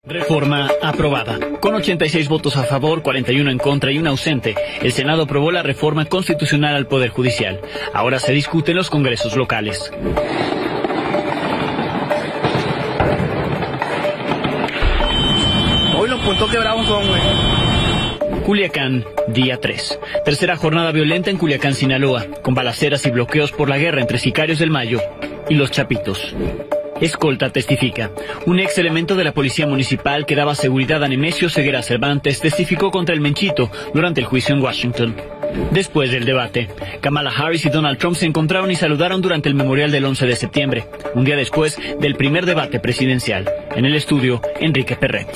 Reforma aprobada. Con 86 votos a favor, 41 en contra y un ausente, el Senado aprobó la reforma constitucional al Poder Judicial. Ahora se discute en los congresos locales. Hoy los puntos quebrados son, güey. Culiacán, día 3. Tercera jornada violenta en Culiacán, Sinaloa, con balaceras y bloqueos por la guerra entre sicarios del Mayo y los Chapitos. Escolta testifica. Un ex elemento de la policía municipal que daba seguridad a Nemesio Ceguera Cervantes testificó contra el Menchito durante el juicio en Washington. Después del debate, Kamala Harris y Donald Trump se encontraron y saludaron durante el memorial del 11 de septiembre, un día después del primer debate presidencial. En el estudio, Enrique Perret.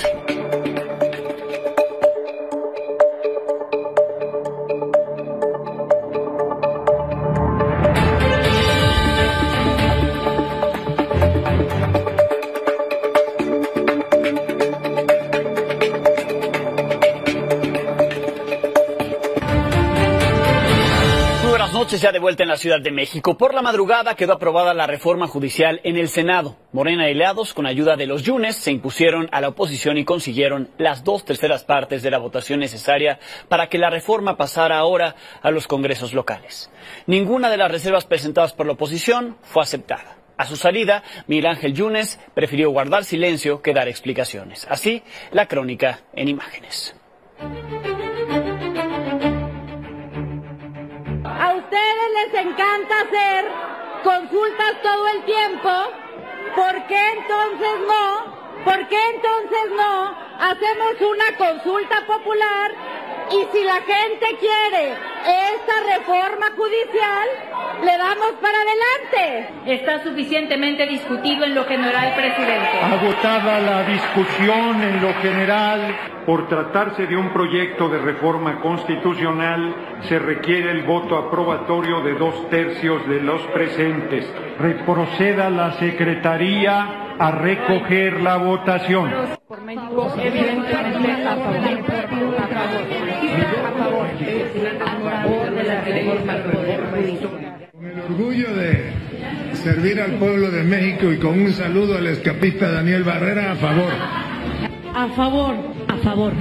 Ya de vuelta en la Ciudad de México. Por la madrugada quedó aprobada la reforma judicial en el Senado. Morena y aliados, con ayuda de los Yunes, se impusieron a la oposición y consiguieron las 2/3 partes de la votación necesaria para que la reforma pasara ahora a los congresos locales. Ninguna de las reservas presentadas por la oposición fue aceptada. A su salida, Miguel Ángel Yunes prefirió guardar silencio que dar explicaciones. Así, la crónica en imágenes. A ustedes les encanta hacer consultas todo el tiempo. ¿Por qué entonces no? ¿Por qué entonces no hacemos una consulta popular? Y si la gente quiere esta reforma judicial, le damos para adelante. Está suficientemente discutido en lo general, presidente. Agotada la discusión en lo general, por tratarse de un proyecto de reforma constitucional, se requiere el voto aprobatorio de 2/3 de los presentes. Proceda la Secretaría a recoger la votación. Por México, evidentemente a favor de la reforma judicial. Con el orgullo de servir al pueblo de México y con un saludo al escapista Daniel Barrera, a favor. A favor. A favor.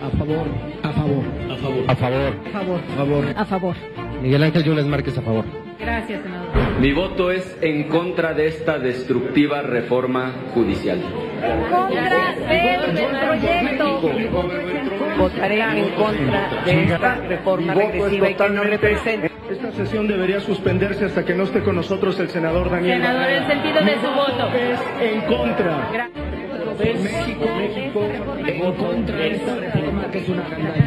A favor. A favor. A favor. A favor. A favor. A favor. A favor. Miguel Ángel Yunes Márquez, a favor. Gracias, senador. Mi voto es en contra de esta destructiva reforma judicial. Contra del proyecto. Votaré en contra de esta reforma regresiva y que no represente. Esta sesión debería suspenderse hasta que no esté con nosotros el senador Daniel. Senador, el sentido de su voto. Es en contra. México, en contra de esta reforma que es una gandalla.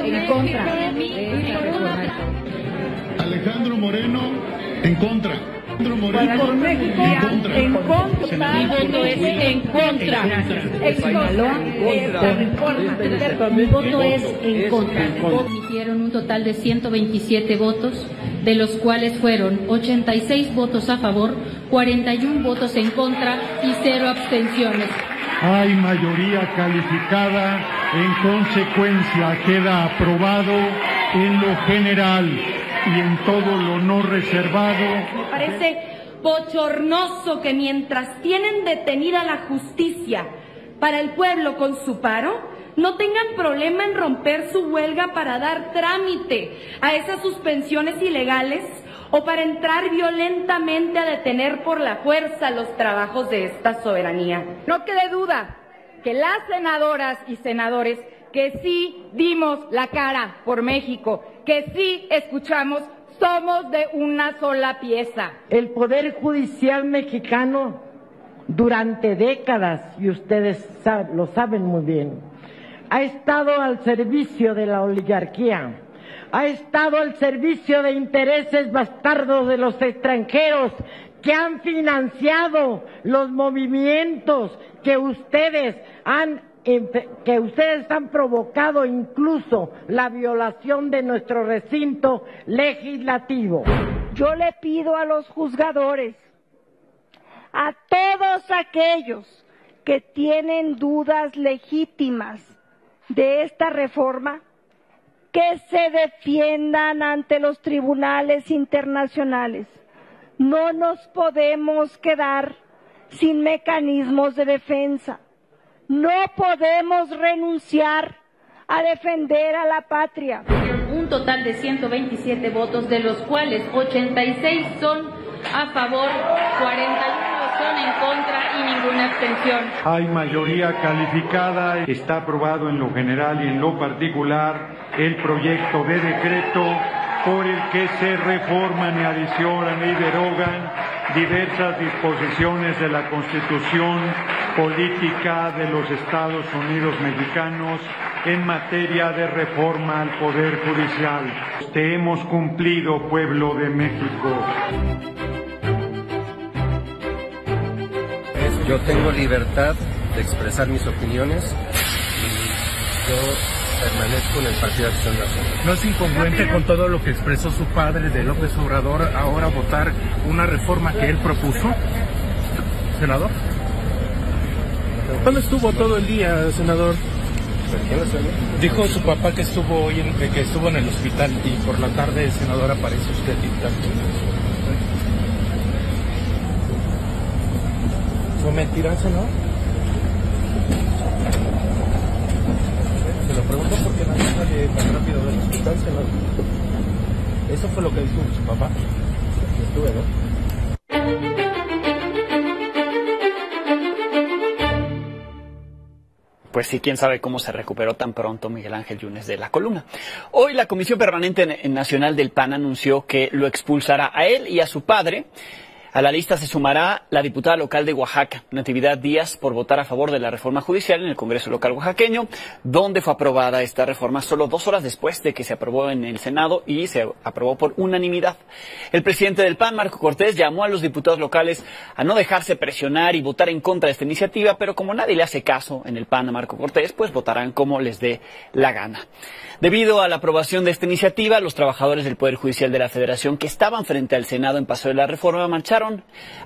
En contra. Alejandro Moreno, en contra. Alejandro Moreno, Por México, en contra. Mi voto es en contra. Mi voto es en contra. Emitieron un total de 127 votos, de los cuales fueron 86 votos a favor, 41 votos en contra y 0 abstenciones. Hay mayoría calificada, en consecuencia queda aprobado en lo general y en todo lo no reservado. Me parece bochornoso que mientras tienen detenida la justicia para el pueblo con su paro, no tengan problema en romper su huelga para dar trámite a esas suspensiones ilegales o para entrar violentamente a detener por la fuerza los trabajos de esta soberanía. No quede duda que las senadoras y senadores que sí dimos la cara por México, que sí escuchamos, somos de una sola pieza. El Poder Judicial mexicano durante décadas, y ustedes lo saben muy bien, ha estado al servicio de la oligarquía, ha estado al servicio de intereses bastardos de los extranjeros que han financiado los movimientos que ustedes han provocado, incluso la violación de nuestro recinto legislativo. Yo le pido a los juzgadores, a todos aquellos que tienen dudas legítimas de esta reforma, que se defiendan ante los tribunales internacionales. No nos podemos quedar sin mecanismos de defensa. No podemos renunciar a defender a la patria. Un total de 127 votos, de los cuales 86 son a favor, 41 son en contra y ninguna abstención. Hay mayoría calificada. Está aprobado en lo general y en lo particular el proyecto de decreto por el que se reforman y adicionan y derogan diversas disposiciones de la Constitución Política de los Estados Unidos Mexicanos en materia de reforma al Poder Judicial. Te hemos cumplido, pueblo de México. Yo tengo libertad de expresar mis opiniones y yo permanezco en el Partido de Acción Nacional. ¿No es incongruente con todo lo que expresó su padre de López Obrador ahora votar una reforma que él propuso, senador? ¿Dónde estuvo todo el día, senador? Dijo su papá que estuvo hoy que estuvo en el hospital y por la tarde, senador, aparece usted dictando. ¿Fue mentira, senador? Se lo pregunto porque no sale tan rápido del hospital, senador. Eso fue lo que dijo su papá. Estuve, ¿no? Pues sí, quién sabe cómo se recuperó tan pronto Miguel Ángel Yunes de la columna. Hoy la Comisión Permanente Nacional del PAN anunció que lo expulsará a él y a su padre. A la lista se sumará la diputada local de Oaxaca, Natividad Díaz, por votar a favor de la reforma judicial en el Congreso local oaxaqueño, donde fue aprobada esta reforma solo 2 horas después de que se aprobó en el Senado y se aprobó por unanimidad. El presidente del PAN, Marco Cortés, llamó a los diputados locales a no dejarse presionar y votar en contra de esta iniciativa, pero como nadie le hace caso en el PAN a Marco Cortés, pues votarán como les dé la gana. Debido a la aprobación de esta iniciativa, los trabajadores del Poder Judicial de la Federación que estaban frente al Senado en Paseo de la Reforma marcharon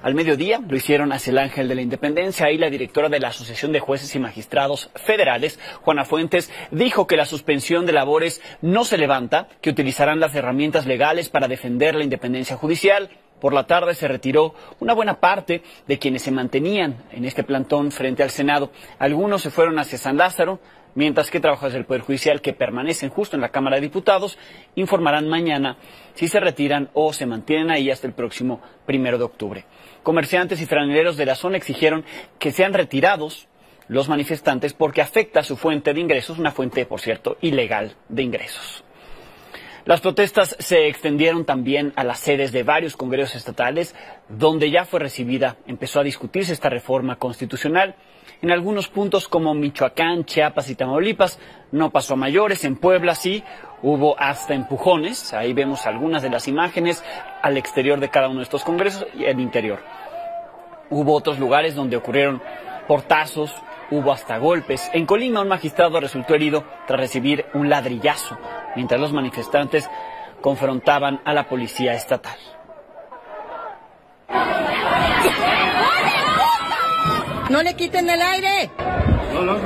al mediodía. Lo hicieron hacia el Ángel de la Independencia y la directora de la Asociación de Jueces y Magistrados Federales, Juana Fuentes, dijo que la suspensión de labores no se levanta, que utilizarán las herramientas legales para defender la independencia judicial. Por la tarde se retiró una buena parte de quienes se mantenían en este plantón frente al Senado. Algunos se fueron hacia San Lázaro, mientras que trabajadores del Poder Judicial que permanecen justo en la Cámara de Diputados informarán mañana si se retiran o se mantienen ahí hasta el próximo 1 de octubre. Comerciantes y franeleros de la zona exigieron que sean retirados los manifestantes porque afecta a su fuente de ingresos, una fuente, por cierto, ilegal de ingresos. Las protestas se extendieron también a las sedes de varios congresos estatales, donde ya fue recibida, empezó a discutirse esta reforma constitucional. En algunos puntos como Michoacán, Chiapas y Tamaulipas no pasó a mayores. En Puebla sí, hubo hasta empujones. Ahí vemos algunas de las imágenes al exterior de cada uno de estos congresos y el interior. Hubo otros lugares donde ocurrieron portazos, hubo hasta golpes. En Colima un magistrado resultó herido tras recibir un ladrillazo, mientras los manifestantes confrontaban a la policía estatal. ¡No le quiten el aire! No.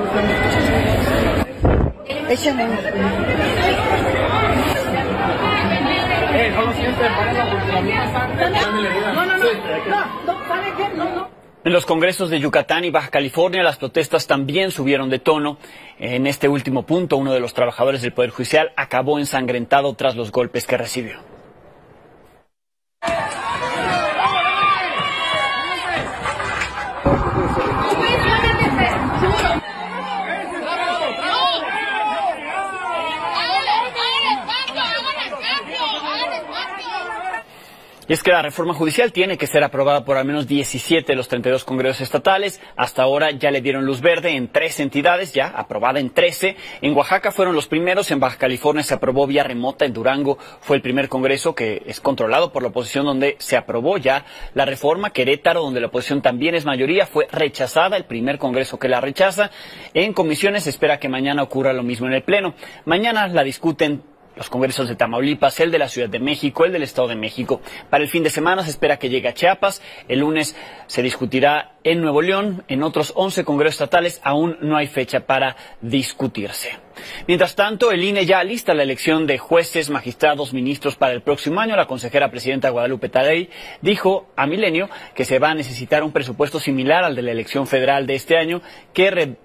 Échame. No lo sienten, No. En los congresos de Yucatán y Baja California, las protestas también subieron de tono. En este último punto, uno de los trabajadores del Poder Judicial acabó ensangrentado tras los golpes que recibió. Y es que la reforma judicial tiene que ser aprobada por al menos 17 de los 32 congresos estatales. Hasta ahora ya le dieron luz verde en 3 entidades, ya aprobada en 13. En Oaxaca fueron los primeros, en Baja California se aprobó vía remota, en Durango fue el primer congreso que es controlado por la oposición donde se aprobó ya la reforma. Querétaro, donde la oposición también es mayoría, fue rechazada, el primer congreso que la rechaza. En comisiones se espera que mañana ocurra lo mismo en el Pleno. Mañana la discuten los congresos de Tamaulipas, el de la Ciudad de México, el del Estado de México. Para el fin de semana se espera que llegue a Chiapas. El lunes se discutirá en Nuevo León. En otros 11 congresos estatales aún no hay fecha para discutirse. Mientras tanto, el INE ya alista la elección de jueces, magistrados, ministros para el próximo año. La consejera presidenta Guadalupe Tadei dijo a Milenio que se va a necesitar un presupuesto similar al de la elección federal de este año, que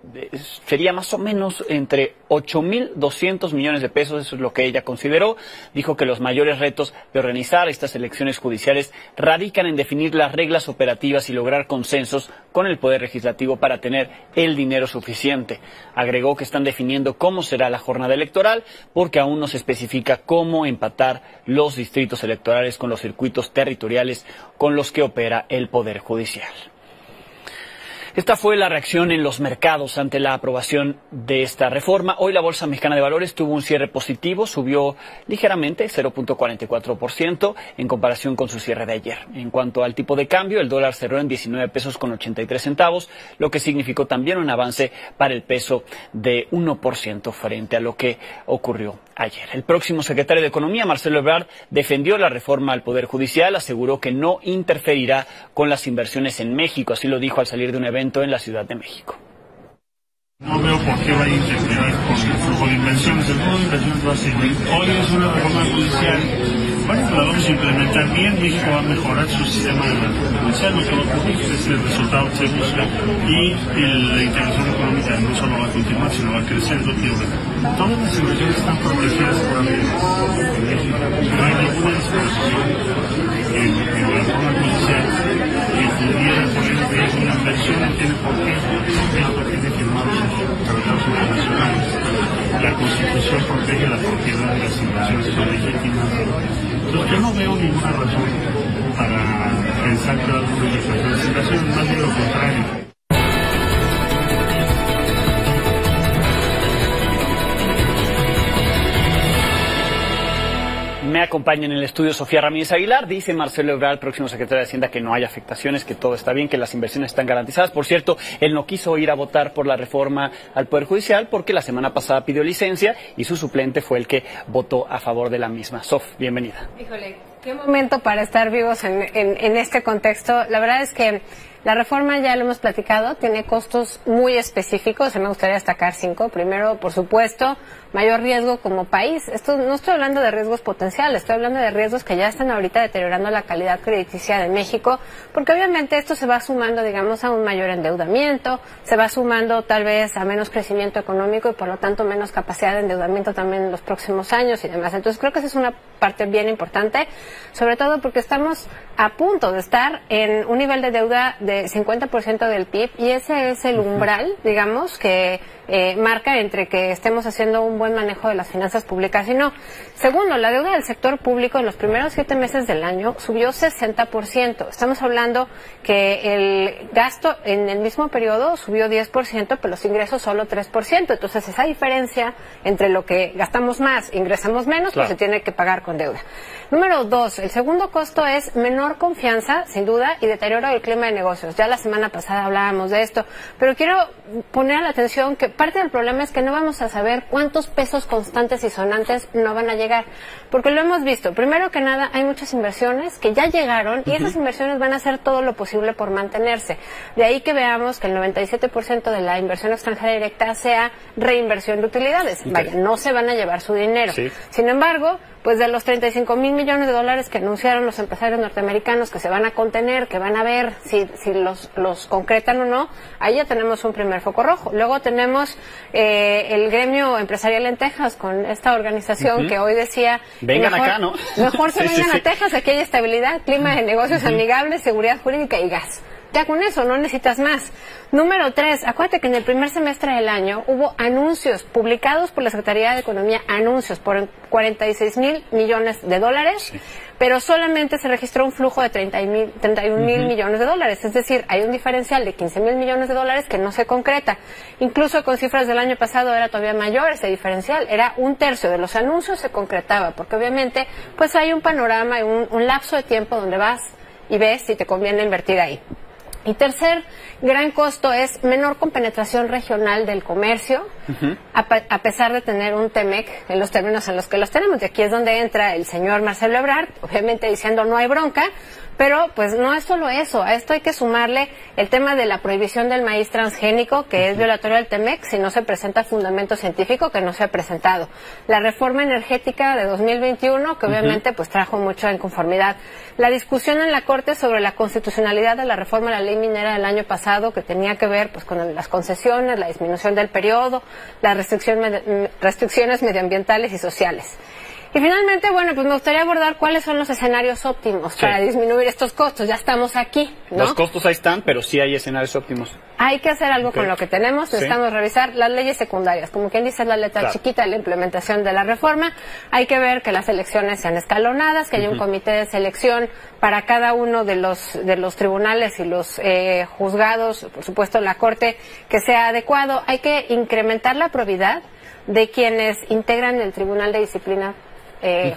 sería más o menos entre 8.200 millones de pesos. Eso es lo que ella consideró. Dijo que los mayores retos de organizar estas elecciones judiciales radican en definir las reglas operativas y lograr consensos con el Poder Legislativo para tener el dinero suficiente. Agregó que están definiendo cómo será la jornada electoral, porque aún no se especifica cómo empatar los distritos electorales con los circuitos territoriales con los que opera el Poder Judicial. Esta fue la reacción en los mercados ante la aprobación de esta reforma. Hoy la Bolsa Mexicana de Valores tuvo un cierre positivo, subió ligeramente, 0.44% en comparación con su cierre de ayer. En cuanto al tipo de cambio, el dólar cerró en 19 pesos con 83 centavos, lo que significó también un avance para el peso de 1% frente a lo que ocurrió ayer. El próximo secretario de Economía, Marcelo Ebrard, defendió la reforma al Poder Judicial, aseguró que no interferirá con las inversiones en México, así lo dijo al salir de un evento en la Ciudad de México. No veo por qué va a interferir con el flujo de inversiones. El flujo de inversiones va a seguir. Hoy es una reforma judicial. Bueno, la vamos a implementar bien. México va a mejorar su sistema de judicial. Lo que va a ocurrir es el resultado que se busca. Y la integración económica no solo va a continuar, sino va a crecer. Todas las inversiones están protegidas por la ley. No hay ninguna disposición en la reforma judicial que pudiera poner en riesgo una inversión. No tiene por qué. México tiene firmado tratados internacionales. La Constitución protege la propiedad de las inversiones que son legítimas. Entonces yo no veo ninguna razón para pensar que va a haber una legislación de inversiones, más bien lo contrario. Me acompaña en el estudio Sofía Ramírez Aguilar. Dice Marcelo Ebrard, próximo secretario de Hacienda, que no hay afectaciones, que todo está bien, que las inversiones están garantizadas. Por cierto, él no quiso ir a votar por la reforma al Poder Judicial porque la semana pasada pidió licencia y su suplente fue el que votó a favor de la misma. Sof, bienvenida. Híjole, qué momento para estar vivos en este contexto. La verdad es que la reforma, ya lo hemos platicado, tiene costos muy específicos. Me gustaría destacar 5. Primero, por supuesto, mayor riesgo como país. Esto no estoy hablando de riesgos potenciales, estoy hablando de riesgos que ya están ahorita deteriorando la calidad crediticia de México, porque obviamente esto se va sumando, digamos, a un mayor endeudamiento, se va sumando tal vez a menos crecimiento económico y por lo tanto menos capacidad de endeudamiento también en los próximos años y demás. Entonces creo que esa es una parte bien importante, sobre todo porque estamos a punto de estar en un nivel de deuda de 50% del PIB y ese es el umbral, digamos, que marca entre que estemos haciendo un buen manejo de las finanzas públicas y no. Segundo, la deuda del sector público en los primeros 7 meses del año subió 60%. Estamos hablando que el gasto en el mismo periodo subió 10%, pero los ingresos solo 3%. Entonces, esa diferencia entre lo que gastamos más e ingresamos menos, claro, pues se tiene que pagar con deuda. Número 2, el segundo costo es menor confianza, sin duda, y deterioro del clima de negocios. Ya la semana pasada hablábamos de esto, pero quiero poner a la atención que parte del problema es que no vamos a saber cuántos pesos constantes y sonantes no van a llegar, porque lo hemos visto. Primero que nada, hay muchas inversiones que ya llegaron y esas inversiones van a hacer todo lo posible por mantenerse. De ahí que veamos que el 97% de la inversión extranjera directa sea reinversión de utilidades. Vaya, no se van a llevar su dinero. Sí. Sin embargo, pues de los 35,000 millones de dólares que anunciaron los empresarios norteamericanos que se van a contener, que van a ver si los concretan o no, ahí ya tenemos un primer foco rojo. Luego tenemos el gremio empresarial en Texas con esta organización que hoy decía vengan mejor, acá, ¿no? Mejor se vengan a Texas, aquí hay estabilidad, clima de negocios amigables, seguridad jurídica y gas. Ya con eso no necesitas más. Número 3, acuérdate que en el primer semestre del año hubo anuncios publicados por la Secretaría de Economía, anuncios por 46,000 millones de dólares, pero solamente se registró un flujo de 31,000 millones de dólares. Es decir, hay un diferencial de 15,000 millones de dólares que no se concreta. Incluso con cifras del año pasado era todavía mayor ese diferencial. Era 1/3 de los anuncios se concretaba, porque obviamente pues hay un panorama, un lapso de tiempo donde vas y ves si te conviene invertir ahí. Y tercer gran costo es menor compenetración regional del comercio, a pesar de tener un TEMEC en los términos en los que los tenemos. Y aquí es donde entra el señor Marcelo Ebrard, obviamente diciendo no hay bronca, Pero pues no es solo eso, a esto hay que sumarle el tema de la prohibición del maíz transgénico, que es violatorio del TEMEC si no se presenta fundamento científico, que no se ha presentado. La reforma energética de 2021, que obviamente pues trajo mucha inconformidad. La discusión en la Corte sobre la constitucionalidad de la reforma a la ley minera del año pasado, que tenía que ver pues con las concesiones, la disminución del periodo, las restricciones medioambientales y sociales. Y finalmente, bueno, pues me gustaría abordar cuáles son los escenarios óptimos para disminuir estos costos. Ya estamos aquí, ¿no? Los costos ahí están, pero sí hay escenarios óptimos. Hay que hacer algo con lo que tenemos. Necesitamos revisar las leyes secundarias. Como quien dice, la letra chiquita de la implementación de la reforma. Hay que ver que las elecciones sean escalonadas, que haya un comité de selección para cada uno de los tribunales y los juzgados, por supuesto la Corte, que sea adecuado. Hay que incrementar la probidad de quienes integran el Tribunal de Disciplina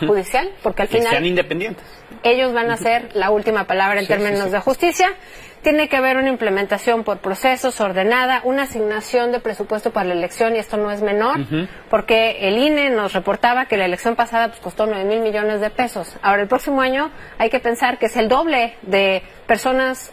judicial, porque al final sean independientes. Ellos van a ser la última palabra en términos de justicia. Tiene que haber una implementación por procesos ordenada, una asignación de presupuesto para la elección, y esto no es menor, porque el INE nos reportaba que la elección pasada pues, costó 9,000 millones de pesos. Ahora, el próximo año hay que pensar que es el doble de personas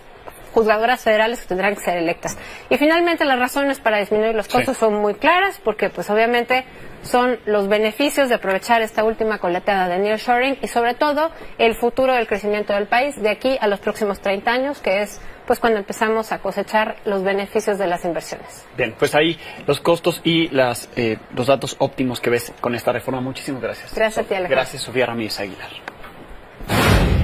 juzgadoras federales que tendrán que ser electas. Y finalmente las razones para disminuir los costos son muy claras, porque pues obviamente son los beneficios de aprovechar esta última coleteada de nearshoring y sobre todo el futuro del crecimiento del país de aquí a los próximos 30 años, que es pues cuando empezamos a cosechar los beneficios de las inversiones. Bien, pues ahí los costos y los datos óptimos que ves con esta reforma. Muchísimas gracias. Gracias a ti, Alejandro. Gracias, Sofía Ramírez Aguilar.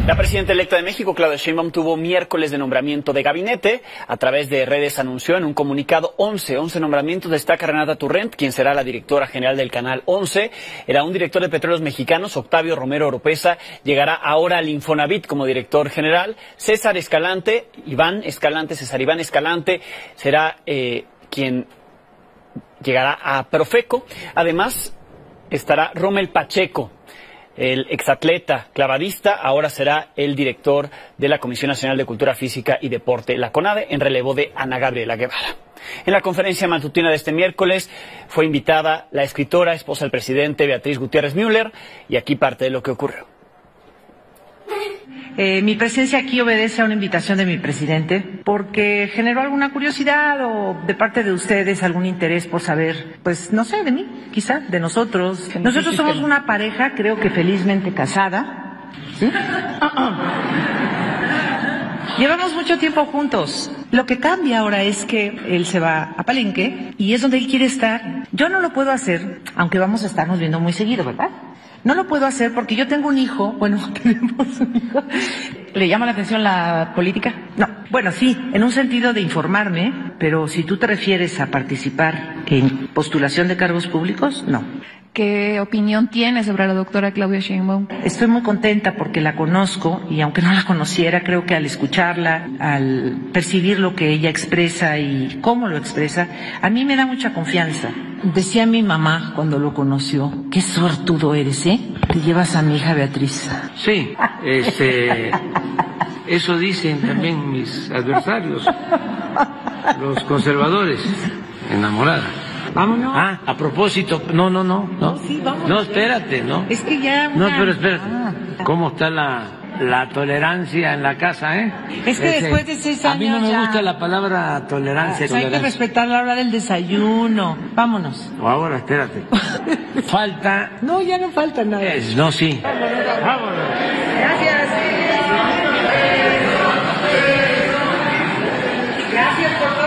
La presidenta electa de México, Claudia Sheinbaum, tuvo miércoles de nombramiento de gabinete. A través de redes anunció en un comunicado 11 nombramientos. Destaca Renata Turrent, quien será la directora general del Canal 11. Era un director de Petróleos Mexicanos, Octavio Romero Oropesa, llegará ahora al Infonavit como director general. César Iván Escalante será quien llegará a Profeco. Además, estará Rommel Pacheco, el exatleta clavadista, ahora será el director de la Comisión Nacional de Cultura Física y Deporte, la CONADE, en relevo de Ana Gabriela Guevara. En la conferencia matutina de este miércoles fue invitada la escritora, esposa del presidente, Beatriz Gutiérrez Müller, y aquí parte de lo que ocurrió. Mi presencia aquí obedece a una invitación de mi presidente porque generó alguna curiosidad o de parte de ustedes algún interés por saber, pues no sé, de mí, quizá, de nosotros. Nosotros somos una pareja, creo que felizmente casada, ¿sí? Llevamos mucho tiempo juntos. Lo que cambia ahora es que él se va a Palenque y es donde él quiere estar. Yo no lo puedo hacer, aunque vamos a estarnos viendo muy seguido, ¿verdad? No lo puedo hacer porque yo tengo un hijo, tenemos un hijo. ¿Le llama la atención la política? No. Bueno, sí, en un sentido de informarme, pero si tú te refieres a participar en postulación de cargos públicos, no. ¿Qué opinión tiene sobre la doctora Claudia Sheinbaum? Estoy muy contenta porque la conozco y aunque no la conociera, creo que al escucharla, al percibir lo que ella expresa y cómo lo expresa, a mí me da mucha confianza. Decía mi mamá cuando lo conoció, qué suertudo eres, ¿eh? Te llevas a mi hija Beatriz. Sí, eso dicen también mis adversarios, los conservadores, enamorada. Vámonos. Ah, a propósito, no. Sí, vámonos. No, espérate, ¿no? Es que ya... No, pero espérate. ¿Cómo está la tolerancia en la casa, eh? Es que después de 6 años a mí no me ya... gusta la palabra tolerancia. Hay que respetar la hora del desayuno. Vámonos. Ahora, espérate. Falta... No, ya no falta nada. No, sí. Vámonos. Gracias. Gracias por todo.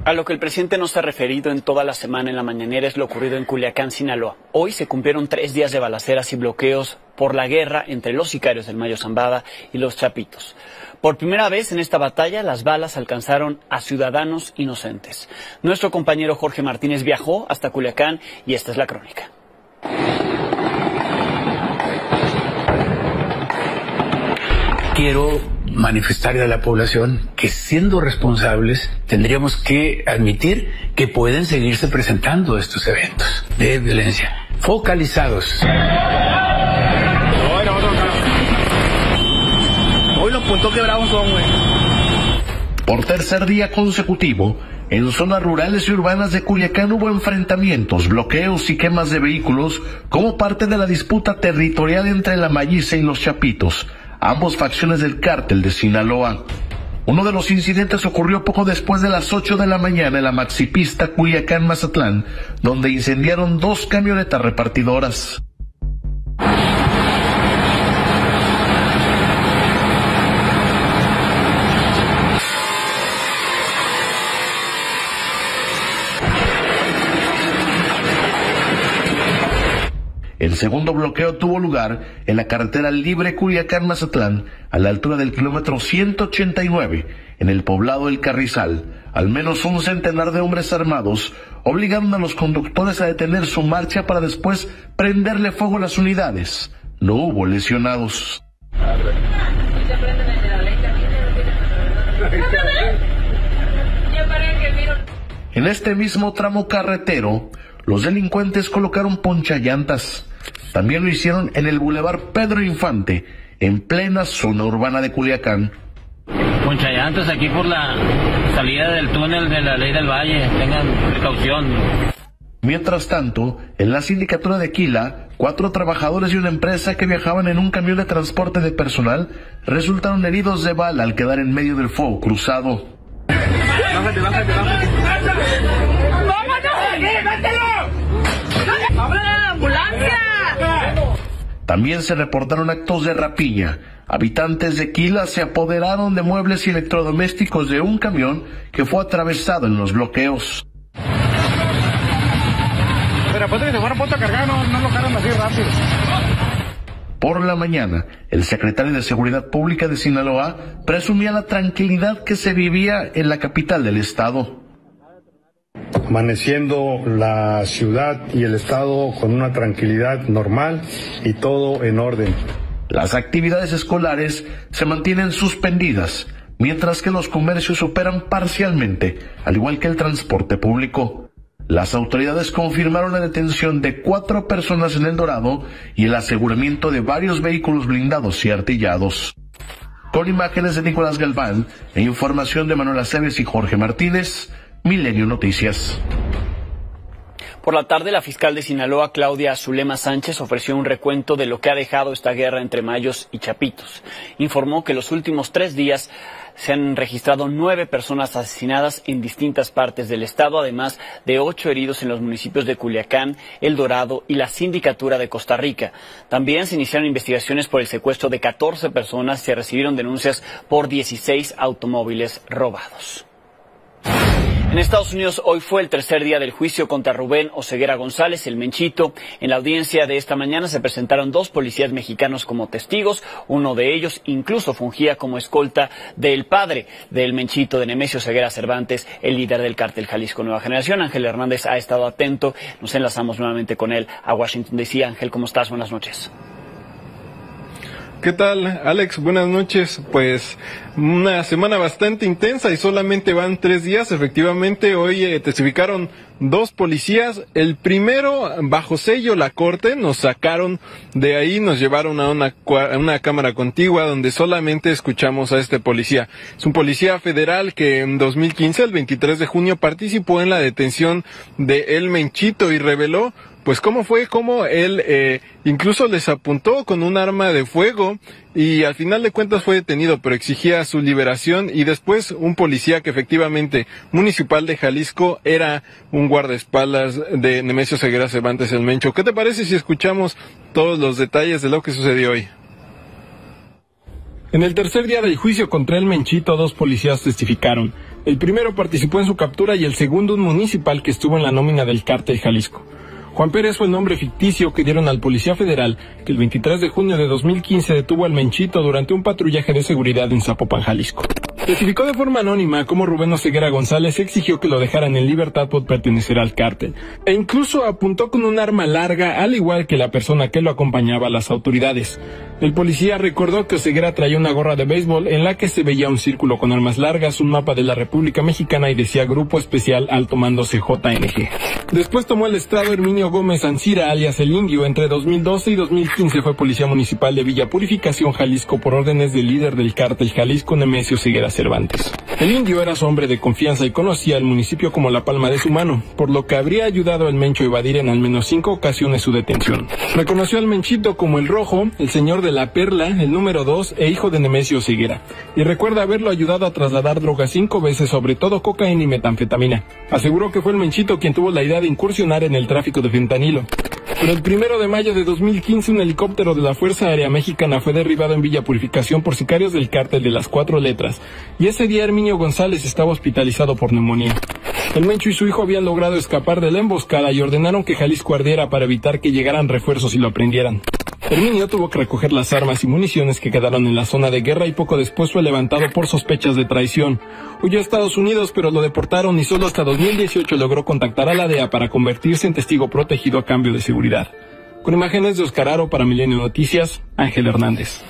A lo que el presidente no se ha referido en toda la semana en la mañanera es lo ocurrido en Culiacán, Sinaloa. Hoy se cumplieron 3 días de balaceras y bloqueos por la guerra entre los sicarios del Mayo Zambada y los Chapitos. Por primera vez en esta batalla, las balas alcanzaron a ciudadanos inocentes. Nuestro compañero Jorge Martínez viajó hasta Culiacán y esta es la crónica. Quiero manifestarle a la población que siendo responsables tendríamos que admitir que pueden seguirse presentando estos eventos de violencia focalizados. Hoy los puntos quebrados son, güey. Por tercer día consecutivo, en zonas rurales y urbanas de Culiacán hubo enfrentamientos, bloqueos y quemas de vehículos como parte de la disputa territorial entre la Mayiza y los Chapitos. ambos facciones del cártel de Sinaloa. Uno de los incidentes ocurrió poco después de las 8 de la mañana en la maxipista Culiacán-Mazatlán, donde incendiaron 2 camionetas repartidoras. El segundo bloqueo tuvo lugar en la carretera libre Culiacán-Mazatlán, a la altura del kilómetro 189, en el poblado El Carrizal. Al menos un centenar de hombres armados obligaron a los conductores a detener su marcha para después prenderle fuego a las unidades. No hubo lesionados. En este mismo tramo carretero, los delincuentes colocaron ponchallantas. También lo hicieron en el bulevar Pedro Infante, en plena zona urbana de Culiacán. Ponchallantas aquí por la salida del túnel de la Ley del Valle, tengan precaución. Mientras tanto, en la sindicatura de Quila, 4 trabajadores de una empresa que viajaban en un camión de transporte de personal resultaron heridos de bala al quedar en medio del fuego cruzado. Bájate. ¡Habla de la ambulancia! También se reportaron actos de rapiña. Habitantes de Quila se apoderaron de muebles y electrodomésticos de un camión que fue atravesado en los bloqueos. Pero pues se fueron a cargar, no lo cargan así rápido. Por la mañana, el secretario de Seguridad Pública de Sinaloa presumía la tranquilidad que se vivía en la capital del estado. Amaneciendo la ciudad y el estado con una tranquilidad normal y todo en orden. Las actividades escolares se mantienen suspendidas, mientras que los comercios operan parcialmente, al igual que el transporte público. Las autoridades confirmaron la detención de 4 personas en El Dorado y el aseguramiento de varios vehículos blindados y artillados. Con imágenes de Nicolás Galván e información de Manuel Aceves y Jorge Martínez, Milenio Noticias. Por la tarde, la fiscal de Sinaloa, Claudia Zulema Sánchez, ofreció un recuento de lo que ha dejado esta guerra entre Mayos y Chapitos. Informó que los últimos 3 días se han registrado 9 personas asesinadas en distintas partes del estado, además de 8 heridos en los municipios de Culiacán, El Dorado y la Sindicatura de Costa Rica. También se iniciaron investigaciones por el secuestro de 14 personas y se recibieron denuncias por 16 automóviles robados. En Estados Unidos hoy fue el tercer día del juicio contra Rubén Oseguera González, el Menchito. En la audiencia de esta mañana se presentaron 2 policías mexicanos como testigos. Uno de ellos incluso fungía como escolta del padre del Menchito, de Nemesio Oseguera Cervantes, el líder del cártel Jalisco Nueva Generación. Ángel Hernández ha estado atento. Nos enlazamos nuevamente con él a Washington D.C. Ángel, ¿cómo estás? Buenas noches. ¿Qué tal, Alex? Buenas noches. Pues una semana bastante intensa y solamente van 3 días. Efectivamente, hoy testificaron 2 policías. El primero, bajo sello la corte, nos sacaron de ahí, nos llevaron a una cámara contigua donde solamente escuchamos a este policía. Es un policía federal que en 2015, el 23 de junio, participó en la detención de El Menchito y reveló pues cómo él incluso les apuntó con un arma de fuego y al final de cuentas fue detenido, pero exigía su liberación. Y después un policía que efectivamente municipal de Jalisco era un guardaespaldas de Nemesio Oseguera Cervantes, el Mencho. ¿Qué te parece si escuchamos todos los detalles de lo que sucedió hoy? En el tercer día del juicio contra el Menchito, 2 policías testificaron. El primero participó en su captura y el segundo un municipal que estuvo en la nómina del cártel Jalisco. Juan Pérez fue el nombre ficticio que dieron al policía federal que el 23 de junio de 2015 detuvo al Menchito durante un patrullaje de seguridad en Zapopan, Jalisco. Testificó de forma anónima cómo Rubén Oseguera González exigió que lo dejaran en libertad por pertenecer al cártel, e incluso apuntó con un arma larga, al igual que la persona que lo acompañaba a las autoridades. El policía recordó que Oseguera traía una gorra de béisbol en la que se veía un círculo con armas largas, un mapa de la República Mexicana y decía Grupo Especial Alto Mando CJNG. Después tomó el estrado Herminio Gómez Ancira, alias El Indio. Entre 2012 y 2015 fue policía municipal de Villa Purificación, Jalisco, por órdenes del líder del cártel Jalisco, Nemesio Oseguera Cervantes. El Indio era su hombre de confianza y conocía el municipio como la palma de su mano, por lo que habría ayudado al Mencho a evadir en al menos 5 ocasiones su detención. Reconoció al Menchito como el Rojo, el señor de La Perla, el número 2 e hijo de Nemesio Ceguera, y recuerda haberlo ayudado a trasladar drogas 5 veces, sobre todo cocaína y metanfetamina. Aseguró que fue el Menchito quien tuvo la idea de incursionar en el tráfico de fentanilo. Pero el 1 de mayo de 2015, un helicóptero de la Fuerza Aérea Mexicana fue derribado en Villa Purificación por sicarios del cártel de las 4 letras, y ese día Herminio González estaba hospitalizado por neumonía. El Mencho y su hijo habían logrado escapar de la emboscada y ordenaron que Jalisco ardiera para evitar que llegaran refuerzos y lo prendieran. Herminio tuvo que recoger las armas y municiones que quedaron en la zona de guerra y poco después fue levantado por sospechas de traición. Huyó a Estados Unidos, pero lo deportaron y solo hasta 2018 logró contactar a la DEA para convertirse en testigo protegido a cambio de seguridad. Con imágenes de Oscar Aro para Milenio Noticias, Ángel Hernández.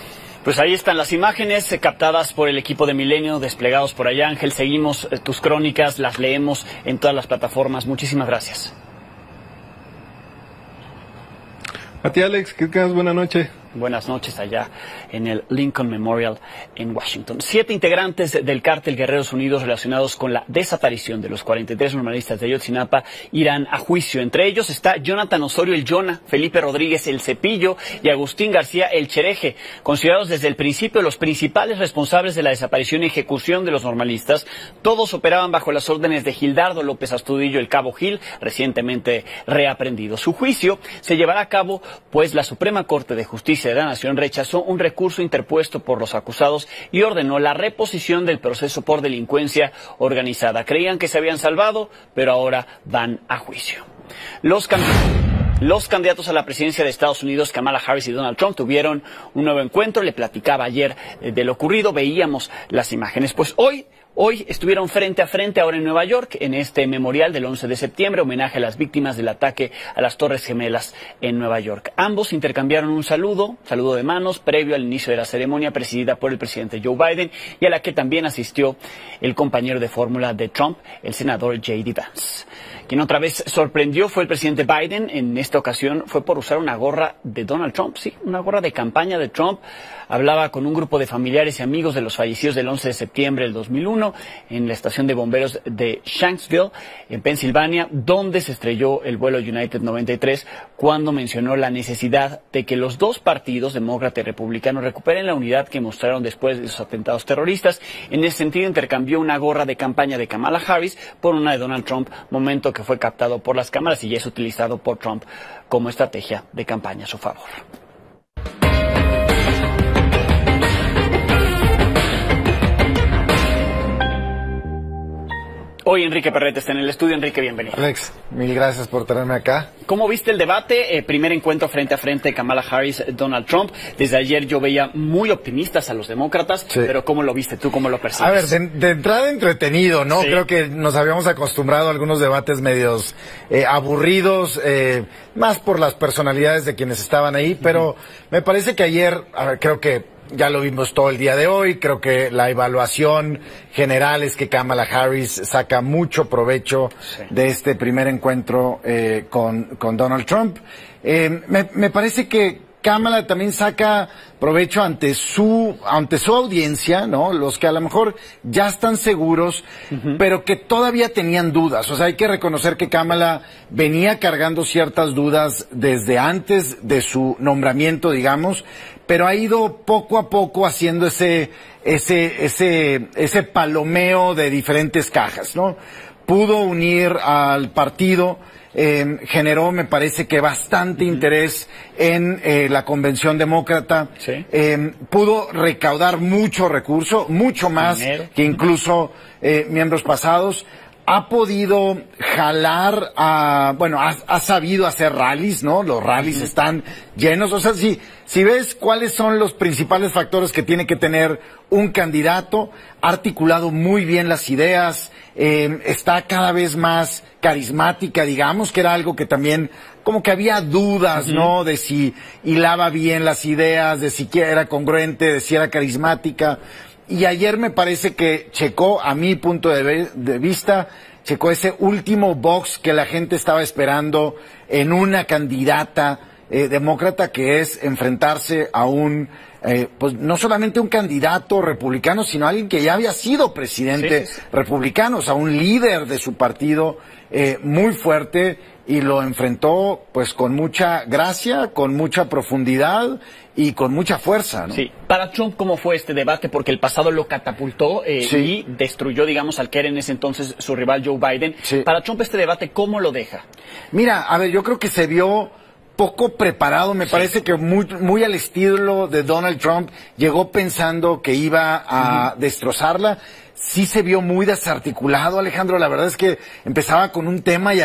Pues ahí están las imágenes captadas por el equipo de Milenio, desplegados por allá. Ángel, seguimos tus crónicas, las leemos en todas las plataformas. Muchísimas gracias. A ti, Alex, que tengas buena noche. Buenas noches allá en el Lincoln Memorial en Washington. 7 integrantes del cártel Guerreros Unidos relacionados con la desaparición de los 43 normalistas de Ayotzinapa irán a juicio. Entre ellos está Jonathan Osorio el Yona, Felipe Rodríguez el Cepillo y Agustín García el Chereje, considerados desde el principio los principales responsables de la desaparición y ejecución de los normalistas. Todos operaban bajo las órdenes de Gildardo López Astudillo, el Cabo Gil, recientemente reaprendido. Su juicio se llevará a cabo, pues la Suprema Corte de Justicia de la Nación rechazó un recurso interpuesto por los acusados y ordenó la reposición del proceso por delincuencia organizada. Creían que se habían salvado, pero ahora van a juicio. Los candidatos a la presidencia de Estados Unidos, Kamala Harris y Donald Trump, tuvieron un nuevo encuentro. Le platicaba ayer de lo ocurrido, veíamos las imágenes. Pues hoy estuvieron frente a frente ahora en Nueva York, en este memorial del 11 de septiembre, homenaje a las víctimas del ataque a las Torres Gemelas en Nueva York. Ambos intercambiaron un saludo de manos, previo al inicio de la ceremonia presidida por el presidente Joe Biden y a la que también asistió el compañero de fórmula de Trump, el senador J.D. Vance. Quien otra vez sorprendió fue el presidente Biden. En esta ocasión fue por usar una gorra de Donald Trump, sí, una gorra de campaña de Trump. Hablaba con un grupo de familiares y amigos de los fallecidos del 11 de septiembre del 2001 en la estación de bomberos de Shanksville, en Pensilvania, donde se estrelló el vuelo United 93, cuando mencionó la necesidad de que los dos partidos, demócrata y republicano, recuperen la unidad que mostraron después de los atentados terroristas. En ese sentido, intercambió una gorra de campaña de Kamala Harris por una de Donald Trump, momento que fue captado por las cámaras y ya es utilizado por Trump como estrategia de campaña a su favor. Hoy Enrique Perrete está en el estudio. Enrique, bienvenido. Alex, mil gracias por tenerme acá. ¿Cómo viste el debate? Primer encuentro frente a frente, Kamala Harris, Donald Trump. Desde ayer yo veía muy optimistas a los demócratas, sí. Pero ¿cómo lo viste tú? ¿Cómo lo percibes? A ver, de entrada entretenido, ¿no? Sí. Creo que nos habíamos acostumbrado a algunos debates medios aburridos, más por las personalidades de quienes estaban ahí, pero me parece que ayer, creo que ya lo vimos todo el día de hoy. Creo que la evaluación general es que Kamala Harris saca mucho provecho de este primer encuentro con Donald Trump. Me parece que Kamala también saca provecho ante su audiencia, ¿no? Los que a lo mejor ya están seguros, pero que todavía tenían dudas. O sea, hay que reconocer que Kamala venía cargando ciertas dudas desde antes de su nombramiento, digamos, pero ha ido poco a poco haciendo ese palomeo de diferentes cajas, ¿no? Pudo unir al partido, generó, me parece que bastante interés en la convención demócrata, sí. Pudo recaudar mucho recurso, mucho más que incluso miembros pasados. Ha podido jalar ha sabido hacer rallies, ¿no? Los rallies están llenos. O sea, si ves cuáles son los principales factores que tiene que tener un candidato, ha articulado muy bien las ideas, está cada vez más carismática, digamos, que era algo que también como que había dudas, ¿no? De si hilaba bien las ideas, de si era congruente, de si era carismática. Y ayer me parece que checó, a mi punto de vista, checó ese último box que la gente estaba esperando en una candidata demócrata, que es enfrentarse a un pues no solamente un candidato republicano, sino alguien que ya había sido presidente republicano, o sea, un líder de su partido muy fuerte, y lo enfrentó pues con mucha gracia, con mucha profundidad y con mucha fuerza, ¿no? Sí. Para Trump, ¿cómo fue este debate? Porque el pasado lo catapultó y destruyó, digamos, al que era en ese entonces su rival Joe Biden. Para Trump, este debate, ¿cómo lo deja? Mira, a ver, yo creo que se vio poco preparado, me parece que muy al estilo de Donald Trump, llegó pensando que iba a destrozarla. Sí se vio muy desarticulado, Alejandro, la verdad es que empezaba con un tema y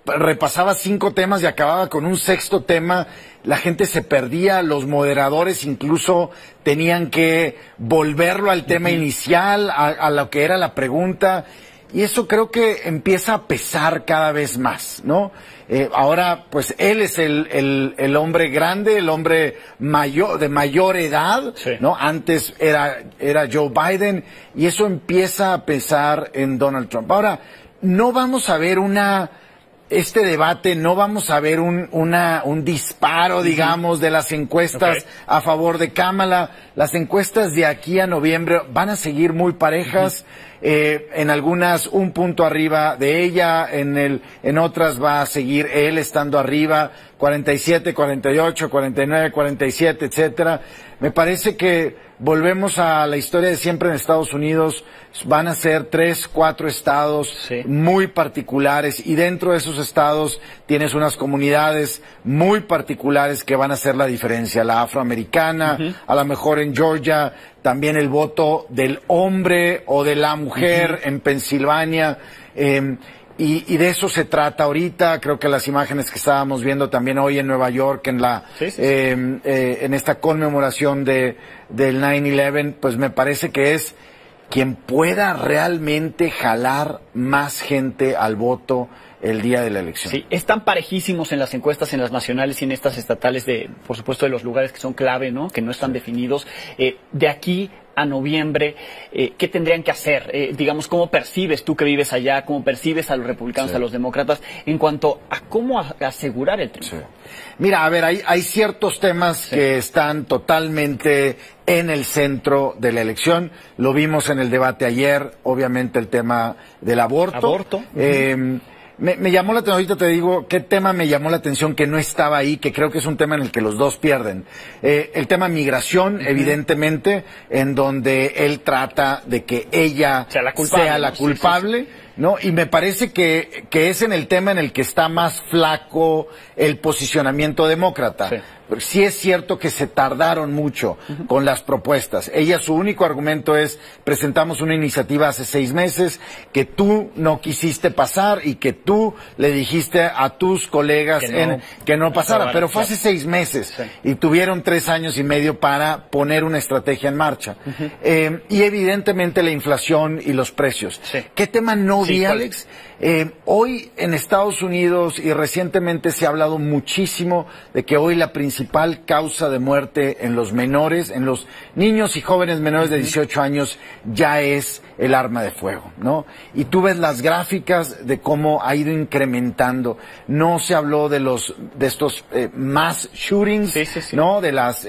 repasaba 5 temas y acababa con un 6º tema. La gente se perdía, los moderadores incluso tenían que volverlo al tema inicial, a lo que era la pregunta, y eso creo que empieza a pesar cada vez más, ¿no? Ahora, pues él es el hombre grande, el hombre mayor, de mayor edad, ¿no? Antes era Joe Biden, y eso empieza a pesar en Donald Trump. Ahora, no vamos a ver este debate, no vamos a ver un disparo, digamos, de las encuestas a favor de Kamala. Las encuestas de aquí a noviembre van a seguir muy parejas. En algunas un punto arriba de ella, en otras va a seguir él estando arriba, 47, 48, 49, 47, etcétera. Me parece que volvemos a la historia de siempre en Estados Unidos. Van a ser 3, 4 estados muy particulares, y dentro de esos estados tienes unas comunidades muy particulares que van a hacer la diferencia. La afroamericana, a lo mejor en Georgia, también el voto del hombre o de la mujer en Pensilvania. Y de eso se trata ahorita. Creo que las imágenes que estábamos viendo también hoy en Nueva York, en esta conmemoración del 9/11, pues me parece que es quien pueda realmente jalar más gente al voto el día de la elección. Sí, están parejísimos en las encuestas, en las nacionales y en estas estatales, por supuesto, de los lugares que son clave, ¿no? Que no están definidos. De aquí a noviembre, ¿qué tendrían que hacer? Digamos, ¿cómo percibes tú que vives allá? ¿Cómo percibes a los republicanos, a los demócratas, en cuanto a cómo asegurar el triunfo? Mira, a ver, hay ciertos temas que están totalmente en el centro de la elección. Lo vimos en el debate ayer, obviamente el tema del aborto. Me llamó la atención, ahorita te digo qué tema me llamó la atención que no estaba ahí, que creo que es un tema en el que los dos pierden. El tema migración, evidentemente, en donde él trata de que ella sea la culpable, ¿no? Y me parece que es en el tema en el que está más flaco el posicionamiento demócrata. Sí es cierto que se tardaron mucho con las propuestas. Ella, su único argumento es: presentamos una iniciativa hace 6 meses que tú no quisiste pasar y que tú le dijiste a tus colegas que no pasara. Pero fue hace 6 meses y tuvieron 3 años y medio para poner una estrategia en marcha. Y evidentemente la inflación y los precios. ¿Qué tema no vi, Alex? Hoy en Estados Unidos, y recientemente se ha hablado muchísimo de que hoy la principal causa de muerte en los menores, en los niños y jóvenes menores de 18 años, ya es el arma de fuego, ¿no? Y tú ves las gráficas de cómo ha ido incrementando. No se habló de estos mass shootings, ¿no? De las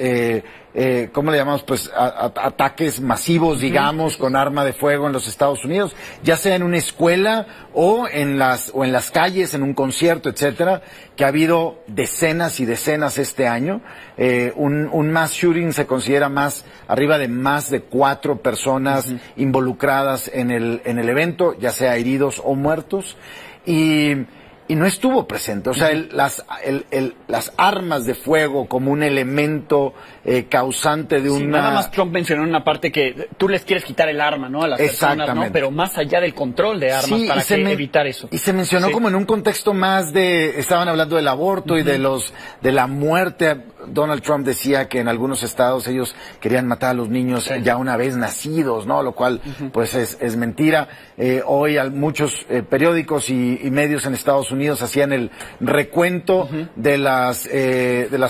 ¿cómo le llamamos? Pues ataques masivos, digamos, con arma de fuego en los Estados Unidos, ya sea en una escuela o en las calles, en un concierto, etcétera, que ha habido decenas y decenas este año. Un mass shooting se considera arriba de más de 4 personas involucradas en el evento, ya sea heridos o muertos, y no estuvo presente. O sea, las armas de fuego como un elemento causante de una... Nada más Trump mencionó en una parte que tú les quieres quitar el arma, ¿no? A las personas, ¿no? Pero más allá del control de armas, para evitar eso. Y se mencionó como en un contexto más estaban hablando del aborto y de la muerte. Donald Trump decía que en algunos estados ellos querían matar a los niños ya una vez nacidos, ¿no? Lo cual, pues, es mentira. Hoy muchos periódicos y medios en Estados Unidos Unidos hacían el recuento de las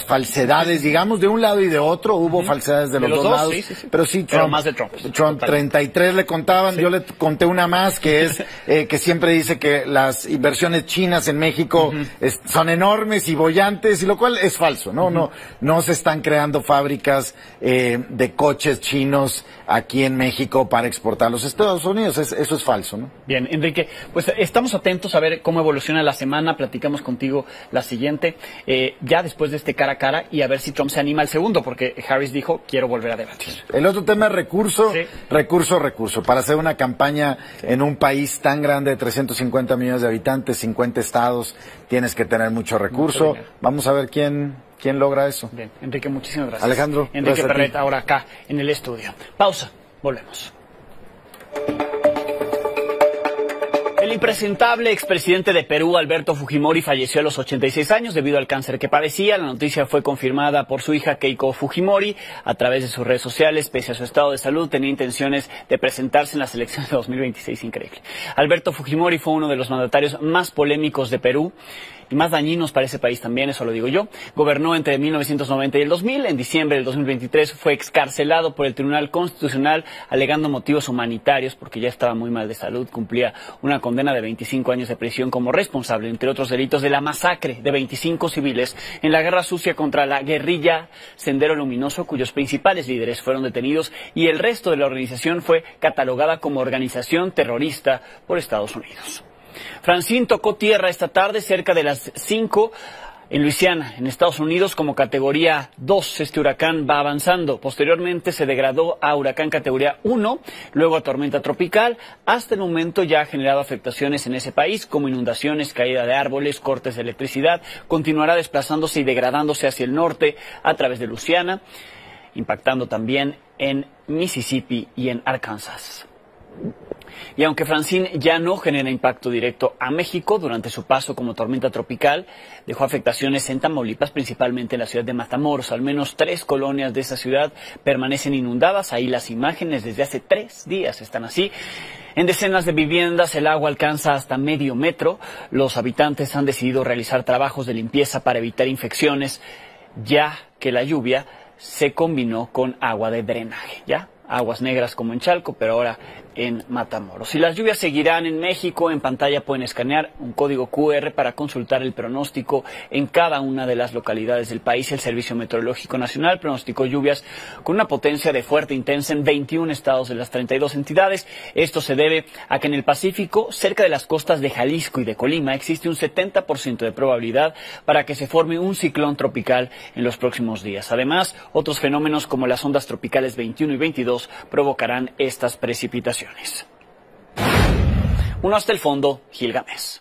falsedades, digamos, de un lado y de otro. Hubo falsedades de los dos lados, sí. pero sí, Trump, más de Trump 33 le contaban. Yo le conté una más, que es que siempre dice que las inversiones chinas en México son enormes y bollantes, y lo cual es falso, ¿no? No se están creando fábricas de coches chinos aquí en México para exportar a los Estados Unidos. Eso es falso, ¿no? Bien, Enrique, pues estamos atentos a ver cómo evoluciona la semana. Platicamos contigo la siguiente, ya después de este cara a cara, y a ver si Trump se anima al segundo, porque Harris dijo, quiero volver a debatir. El otro tema es recurso. Para hacer una campaña en un país tan grande de 350 millones de habitantes, 50 estados, tienes que tener mucho recurso. Vamos a ver quién logra eso. Bien, Enrique, muchísimas gracias. Alejandro, Enrique Perret, ahora acá en el estudio. Pausa, volvemos. El impresentable expresidente de Perú, Alberto Fujimori, falleció a los 86 años debido al cáncer que padecía. La noticia fue confirmada por su hija Keiko Fujimori a través de sus redes sociales. Pese a su estado de salud, tenía intenciones de presentarse en las elecciones de 2026. Increíble. Alberto Fujimori fue uno de los mandatarios más polémicos de Perú y más dañinos para ese país también, eso lo digo yo. Gobernó entre 1990 y el 2000. En diciembre del 2023 fue excarcelado por el Tribunal Constitucional alegando motivos humanitarios porque ya estaba muy mal de salud. Cumplía una condena de 25 años de prisión como responsable, entre otros delitos, de la masacre de 25 civiles en la guerra sucia contra la guerrilla Sendero Luminoso, cuyos principales líderes fueron detenidos, y el resto de la organización fue catalogada como organización terrorista por Estados Unidos. Francine tocó tierra esta tarde cerca de las 5 en Luisiana, en Estados Unidos, como categoría 2. Este huracán va avanzando. Posteriormente se degradó a huracán categoría 1, luego a tormenta tropical. Hasta el momento ya ha generado afectaciones en ese país, como inundaciones, caída de árboles, cortes de electricidad. Continuará desplazándose y degradándose hacia el norte a través de Luisiana, impactando también en Mississippi y en Arkansas. Y aunque Francine ya no genera impacto directo a México, durante su paso como tormenta tropical dejó afectaciones en Tamaulipas, principalmente en la ciudad de Matamoros. Al menos 3 colonias de esa ciudad permanecen inundadas. Ahí las imágenes desde hace 3 días están así. En decenas de viviendas el agua alcanza hasta medio metro. Los habitantes han decidido realizar trabajos de limpieza para evitar infecciones, ya que la lluvia se combinó con agua de drenaje, ¿ya? Aguas negras como en Chalco, pero ahora en Matamoros. Y las lluvias seguirán en México. En pantalla pueden escanear un código QR para consultar el pronóstico en cada una de las localidades del país. El Servicio Meteorológico Nacional pronosticó lluvias con una potencia de fuerte intensa en 21 estados de las 32 entidades. Esto se debe a que en el Pacífico, cerca de las costas de Jalisco y de Colima, existe un 70% de probabilidad para que se forme un ciclón tropical en los próximos días. Además, otros fenómenos como las ondas tropicales 21 y 22 provocarán estas precipitaciones. Uno hasta el fondo, Gilgamesh.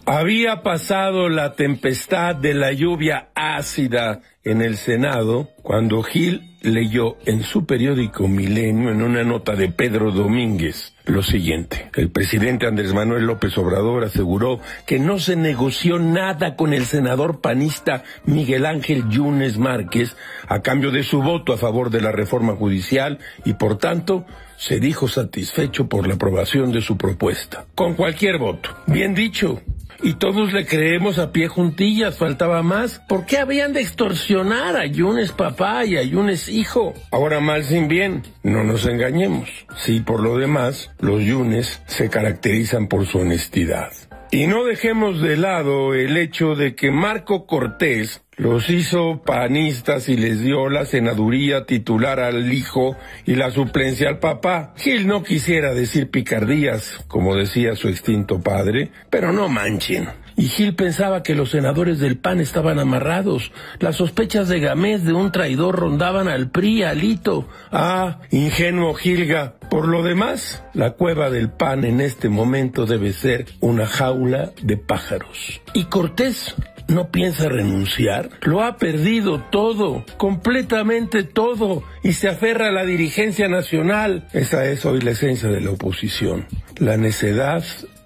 Había pasado la tempestad de la lluvia ácida en el Senado cuando Gil leyó en su periódico Milenio, en una nota de Pedro Domínguez, lo siguiente. El presidente Andrés Manuel López Obrador aseguró que no se negoció nada con el senador panista Miguel Ángel Yunes Márquez a cambio de su voto a favor de la reforma judicial y, por tanto, se dijo satisfecho por la aprobación de su propuesta. Con cualquier voto. Bien dicho. Y todos le creemos a pie juntillas, faltaba más. ¿Por qué habían de extorsionar a Yunes papá y a Yunes hijo? Ahora mal sin bien, no nos engañemos. Sí, por lo demás, los Yunes se caracterizan por su honestidad. Y no dejemos de lado el hecho de que Marco Cortés los hizo panistas y les dio la senaduría titular al hijo y la suplencia al papá. Gil no quisiera decir picardías, como decía su extinto padre, pero no manchen. Y Gil pensaba que los senadores del PAN estaban amarrados. Las sospechas de Gamés de un traidor rondaban al PRI, Alito. Ah, ingenuo Gilga. Por lo demás, la cueva del PAN en este momento debe ser una jaula de pájaros. Y Cortés no piensa renunciar. Lo ha perdido todo, completamente todo, y se aferra a la dirigencia nacional. Esa es hoy la esencia de la oposición, la necedad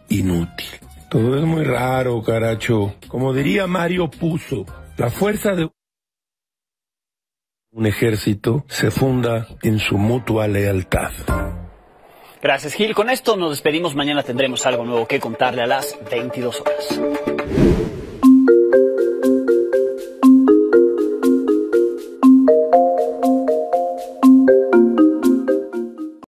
inútil. Todo es muy raro, caracho. Como diría Mario Puzo, La fuerza de un ejército se funda en su mutua lealtad. Gracias, Gil. Con esto nos despedimos. Mañana tendremos algo nuevo que contarle a las 22 horas.